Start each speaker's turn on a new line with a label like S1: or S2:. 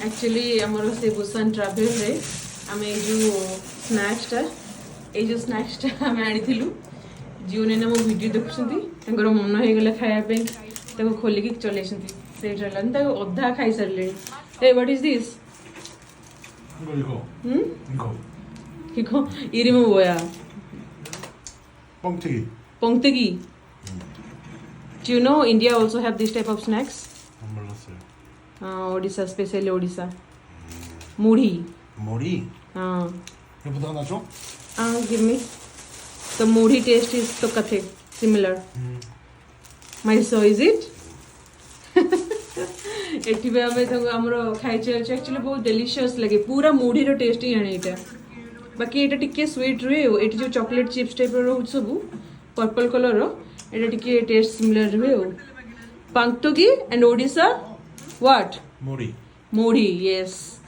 S1: Actually आमर से Busan travel रे आम जो स्नैक्सटा ये स्नैक्सटा आम आनीलु जो ने मो वीडियो देखुं मन हो गला खायापी खोलिक चल अधा खाई सारे hey what is this 이거 이름은 뭐야?
S2: 뻥튀기.
S1: 뻥튀기. Do you know India also have this type of snacks?
S2: 안 몰랐어요.
S1: 오디사 스페셜리 오디사. 무리.
S2: 머리?
S1: हाँ.
S2: 이거보다 하나 줘?
S1: Give me. The muri taste is तो कथे similar. Myso is it? एठी बे आमे तो हमरो खाइ छै एक्चुअली बहुत डिलीशियस लगे पूरा मुढ़ी रो टेस्ट ही आने एटा बाकी एटा टिके स्वीट रुए एठी जो चॉकलेट चिप्स टाइप रो रहउ सब पर्पल कलर रो एटा टिके टेस्ट सिमिलर रुए पांगतोगी एंड ओडिसा व्हाट
S2: 머리.
S1: मुढ़ी यस